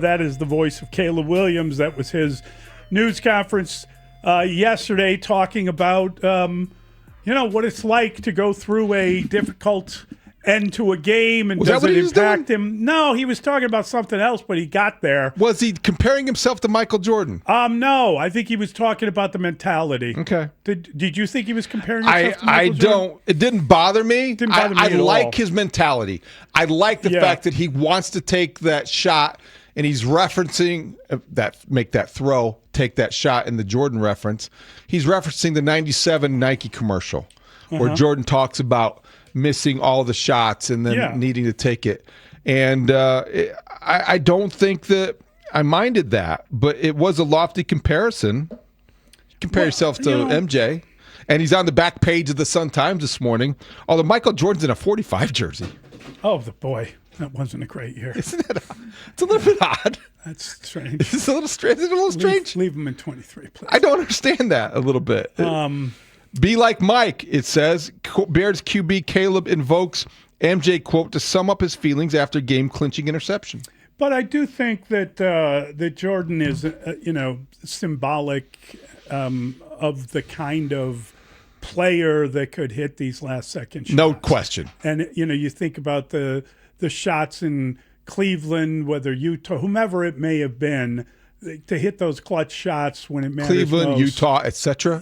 That is the voice of Caleb Williams. That was his news conference yesterday, talking about what it's like to go through a difficult end to a game, and does it impact him? No, he was talking about something else, but he got there. Was he comparing himself to Michael Jordan? No, I think he was talking about the mentality. Okay. Did you think he was comparing himself to Michael I Jordan? don't. It didn't bother me. Didn't bother me I at all. like his mentality. I like the fact that he wants to take that shot. And he's referencing make that throw, take that shot in the Jordan reference. He's referencing the 97 Nike commercial where Jordan talks about missing all the shots and then needing to take it. And I don't think that I minded that, but it was a lofty comparison. Compare yourself to MJ. And he's on the back page of the Sun-Times this morning, although Michael Jordan's in a 45 jersey. Oh, the boy. That wasn't a great year. Isn't that odd? It's a little bit odd. That's strange. It's a little strange. Leave him in 23, please. I don't understand that a little bit. Be like Mike, it says. Bears QB Caleb invokes MJ quote to sum up his feelings after game-clinching interception. But I do think that that Jordan is, symbolic of the kind of player that could hit these last-second shots. No question. And, you think about the shots in Cleveland, whether Utah, whomever it may have been, to hit those clutch shots when it matters Cleveland, most. Utah, et cetera.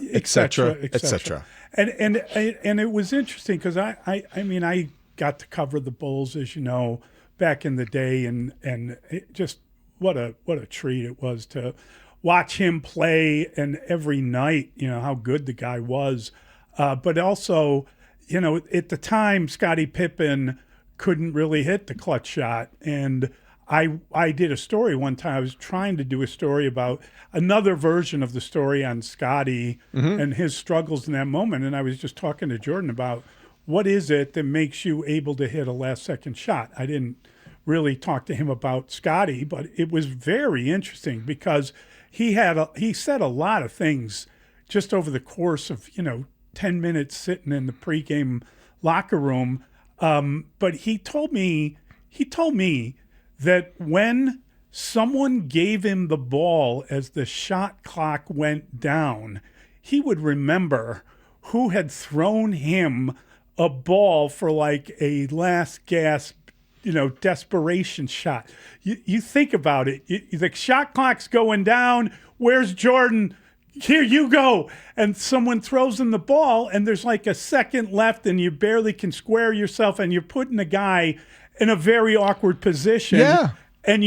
And it was interesting because I got to cover the Bulls, as you know, back in the day, and it just what a treat it was to watch him play, and every night, how good the guy was, but also, at the time, Scottie Pippen couldn't really hit the clutch shot. And I did a story one time. I was trying to do a story about another version of the story on Scottie and his struggles in that moment. And I was just talking to Jordan about what is it that makes you able to hit a last-second shot. I didn't really talk to him about Scottie, but it was very interesting because he said a lot of things just over the course of 10 minutes sitting in the pregame locker room. But he told me that when someone gave him the ball as the shot clock went down, he would remember who had thrown him a ball for like a last gasp, desperation shot. You think about it. The shot clock's going down. Where's Jordan? Here you go. And someone throws him the ball, and there's like a second left, and you barely can square yourself, and you're putting the guy in a very awkward position. Yeah. And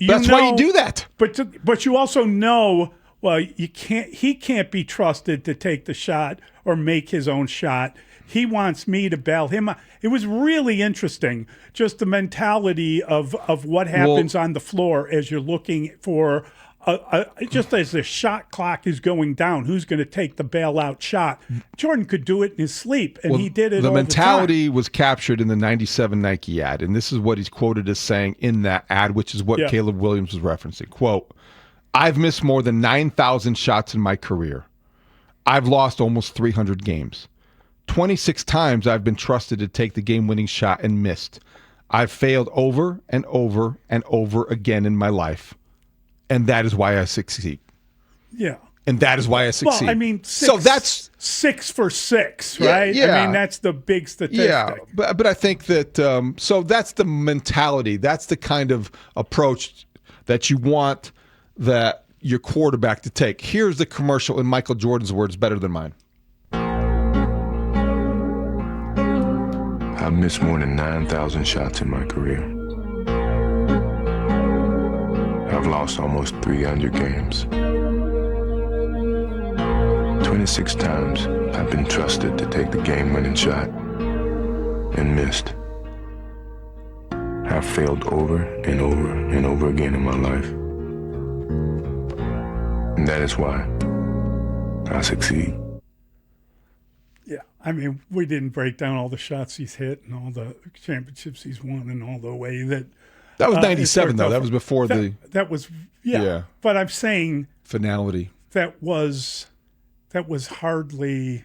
that's why you do that. But you also know, well, he can't be trusted to take the shot or make his own shot. He wants me to bail him out. It was really interesting, just the mentality of what happens on the floor as you're looking for just as the shot clock is going down, who's going to take the bailout shot? Jordan could do it in his sleep, and he did it all the time. The mentality was captured in the 97 Nike ad, and this is what he's quoted as saying in that ad, which is what Caleb Williams was referencing. Quote, "I've missed more than 9,000 shots in my career. I've lost almost 300 games. 26 times I've been trusted to take the game-winning shot and missed. I've failed over and over and over again in my life. And that is why I succeed." Yeah. And that is why I succeed. Well, I mean, so that's 6 for 6, right? Yeah. I mean, that's the big statistic. Yeah, but I think that so that's the mentality. That's the kind of approach that you want that your quarterback to take. Here's the commercial in Michael Jordan's words, better than mine. I've missed more than 9,000 shots in my career. I've lost almost 300 games. 26 times I've been trusted to take the game-winning shot and missed. I've failed over and over and over again in my life. And that is why I succeed. Yeah, I mean, we didn't break down all the shots he's hit and all the championships he's won and all the way that... That was 97, though. That was before That was, yeah. But I'm saying... Finality. That was hardly...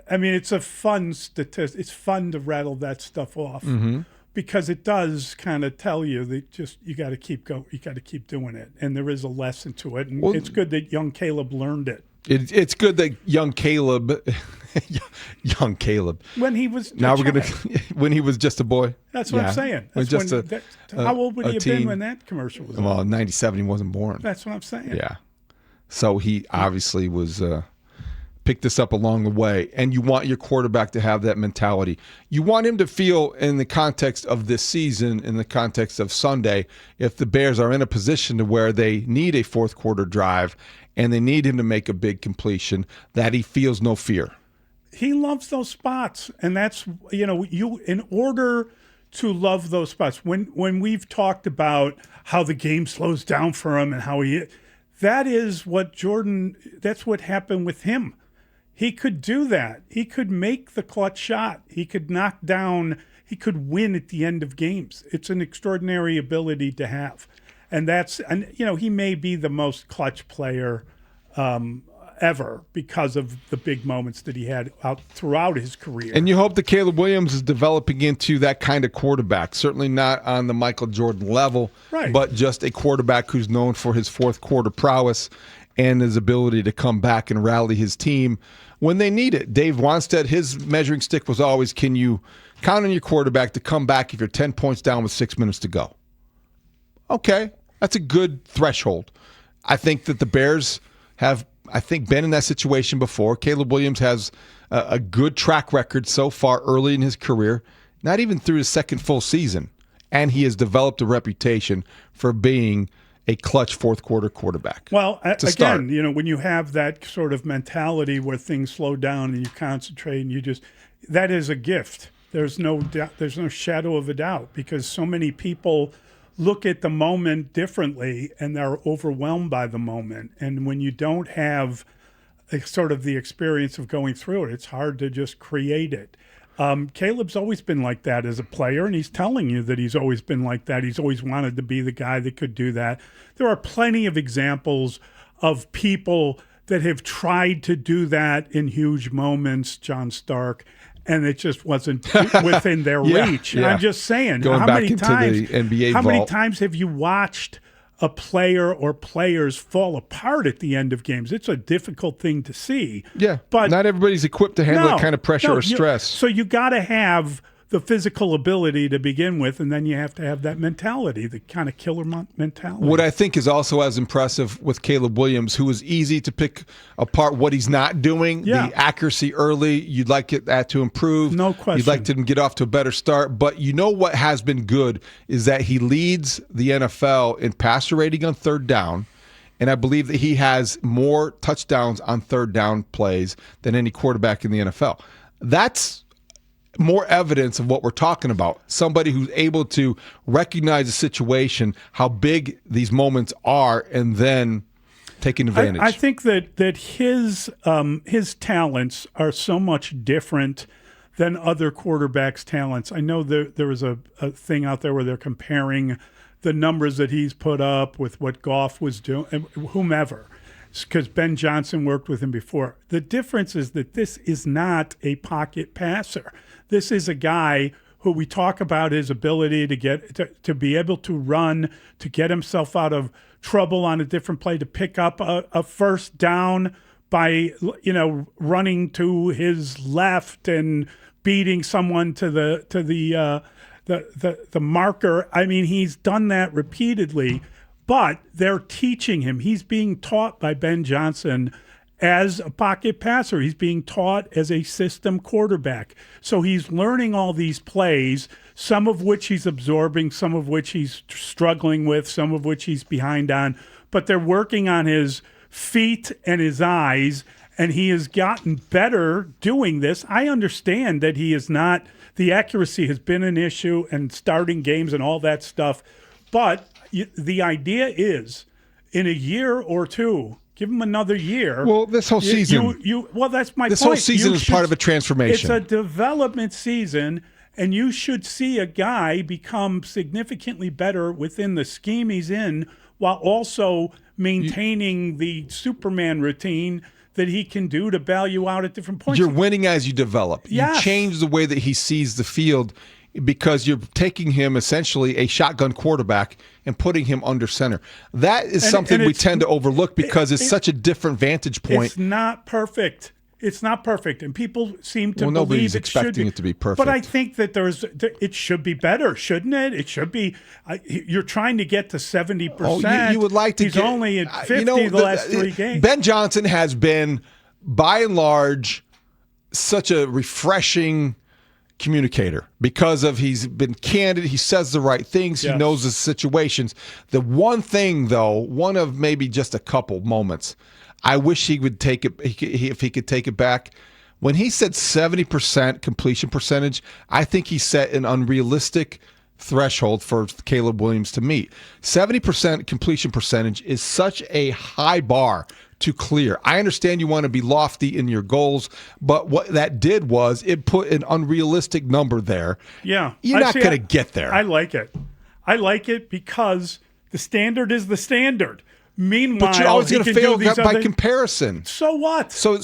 I mean, it's a fun statistic. It's fun to rattle that stuff off. Mm-hmm. because it does kind of tell you that just you got to keep going, you got to keep doing it, and there is a lesson to it, and it's good that young Caleb learned it. It's good that young Caleb, When he was when he was just a boy. That's what I'm saying. How old would he have been when that commercial was? Well, in '97 he wasn't born. That's what I'm saying. Yeah, so he obviously was picked this up along the way, and you want your quarterback to have that mentality. You want him to feel, in the context of this season, in the context of Sunday, if the Bears are in a position to where they need a fourth quarter drive and they need him to make a big completion, that he feels no fear. He loves those spots, and that's, you in order to love those spots. When we've talked about how the game slows down for him and how that is what Jordan. That's what happened with him. He could do that. He could make the clutch shot. He could knock down. He could win at the end of games. It's an extraordinary ability to have, and he may be the most clutch player ever because of the big moments that he had out throughout his career. And you hope that Caleb Williams is developing into that kind of quarterback. Certainly not on the Michael Jordan level, right, but just a quarterback who's known for his fourth quarter prowess and his ability to come back and rally his team when they need it. Dave Wanstead, his measuring stick was always, can you count on your quarterback to come back if you're 10 points down with 6 minutes to go? Okay, that's a good threshold. I think that the Bears have, been in that situation before. Caleb Williams has a good track record so far early in his career, not even through his second full season, and he has developed a reputation for being a clutch fourth quarter quarterback. Well, again, when you have that sort of mentality where things slow down and you concentrate and that is a gift. There's no doubt, there's no shadow of a doubt, because so many people look at the moment differently and they're overwhelmed by the moment. And when you don't have sort of the experience of going through it, it's hard to just create it. Caleb's always been like that as a player, and he's telling you that he's always been like that. He's always wanted to be the guy that could do that. There are plenty of examples of people that have tried to do that in huge moments, John Stark, and it just wasn't within their reach. Yeah. I'm just saying, Going how back many into times, the NBA how many vault. times have you watched a player or players fall apart at the end of games? It's a difficult thing to see. Yeah, but not everybody's equipped to handle that kind of pressure or stress. So you got to have the physical ability to begin with, and then you have to have that mentality, the kind of killer mentality. What I think is also as impressive with Caleb Williams, who is easy to pick apart what he's not doing, the accuracy early, you'd like that to improve. No question. You'd like to get off to a better start. But you know what has been good is that he leads the NFL in passer rating on third down, and I believe that he has more touchdowns on third down plays than any quarterback in the NFL. That's more evidence of what we're talking about. Somebody who's able to recognize the situation, how big these moments are, and then taking advantage. I think that his talents are so much different than other quarterbacks' talents. I know there was a thing out there where they're comparing the numbers that he's put up with what Goff was doing, whomever, because Ben Johnson worked with him before. The difference is that this is not a pocket passer. This is a guy who we talk about his ability to be able to run, to get himself out of trouble on a different play, to pick up a first down by running to his left and beating someone to the marker. I mean, he's done that repeatedly, but they're teaching him. He's being taught by Ben Johnson as a pocket passer. He's being taught as a system quarterback. So he's learning all these plays, some of which he's absorbing, some of which he's struggling with, some of which he's behind on. But they're working on his feet and his eyes, and he has gotten better doing this. I understand that he is not, the accuracy has been an issue and starting games and all that stuff. But the idea is, in a year or two, give him another year. Well, this whole season. Well, that's my point. This whole season is part of a transformation. It's a development season, and you should see a guy become significantly better within the scheme he's in, while also maintaining the Superman routine that he can do to bail you out at different points. You're winning as you develop. Yes. You change the way that he sees the field. because you're taking him essentially a shotgun quarterback and putting him under center. That is something we tend to overlook because it's such a different vantage point. It's not perfect. It's not perfect, and people seem to believe nobody's it should expecting be. it to be perfect. But I think that it should be better, shouldn't it? It should be. You're trying to get to 70%. Oh, you would like to. He's only at 50 the last 3 games. Ben Johnson has been, by and large, such a refreshing communicator because of he's been candid. He says the right things. Yes. He knows the situations. The one thing, though, one of maybe just a couple moments, I wish he would take it, if he could take it back. When he said 70% completion percentage, I think he set an unrealistic threshold for Caleb Williams to meet. 70% completion percentage is such a high bar to clear. I understand you want to be lofty in your goals, but what that did was it put an unrealistic number there. Yeah. You're not going to get there. I like it. I like it because the standard is the standard. Meanwhile, but you're always going to fail by comparison. So what? So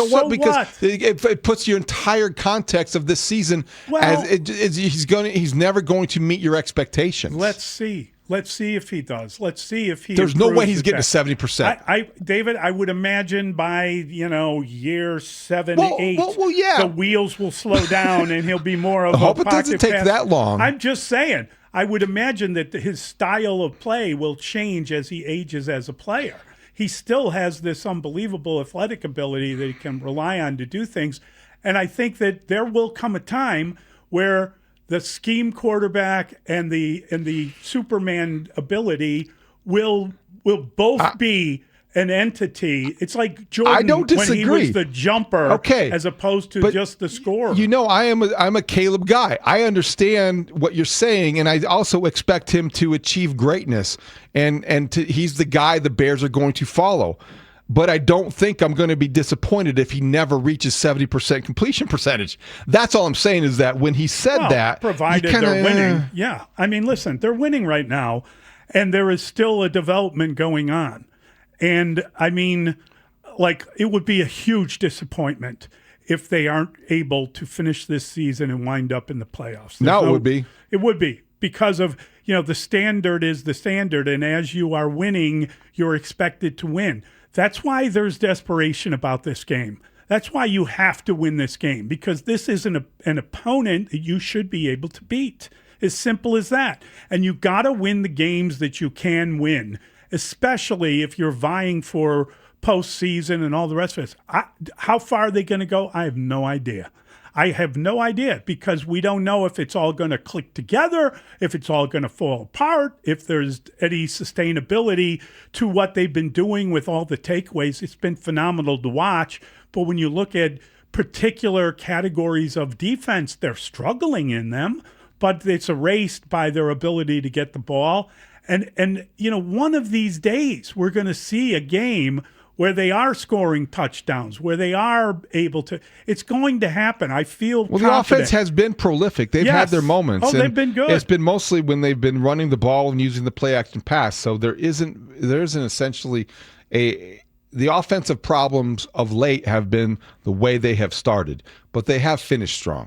what? Because it puts your entire context of this season as he's never going to meet your expectations. Let's see. Let's see if he does. Let's see if he. There's no way he's getting to 70%. David, I would imagine by year 7, 8, yeah, the wheels will slow down and he'll be more of a hope it doesn't take that long. I'm just saying. I would imagine that his style of play will change as he ages as a player. He still has this unbelievable athletic ability that he can rely on to do things. And I think that there will come a time where the scheme quarterback and the Superman ability will both be an entity. It's like Jordan I don't disagree. when he was the jumper, as opposed to just the scorer. I'm a Caleb guy. I understand what you're saying, and I also expect him to achieve greatness. And he's the guy the Bears are going to follow. But I don't think I'm going to be disappointed if he never reaches 70% completion percentage. That's all I'm saying is that when he said that, provided they're winning. Yeah, I mean, listen, they're winning right now, and there is still a development going on. And I mean, it would be a huge disappointment if they aren't able to finish this season and wind up in the playoffs. It would be. It would be because of, the standard is the standard. And as you are winning, you're expected to win. That's why there's desperation about this game. That's why you have to win this game, because this is an opponent that you should be able to beat. As simple as that. And you got to win the games that you can win, especially if you're vying for postseason and all the rest of it. How far are they going to go? I have no idea. I have no idea because we don't know if it's all going to click together, if it's all going to fall apart, if there's any sustainability to what they've been doing with all the takeaways. It's been phenomenal to watch. But when you look at particular categories of defense, they're struggling in them, but it's erased by their ability to get the ball. And one of these days we're going to see a game where they are scoring touchdowns, where they are able to. It's going to happen. I feel confident. The offense has been prolific. They've had their moments. They've been good. It's been mostly when they've been running the ball and using the play action pass. So there isn't essentially the offensive problems of late have been the way they have started, but they have finished strong.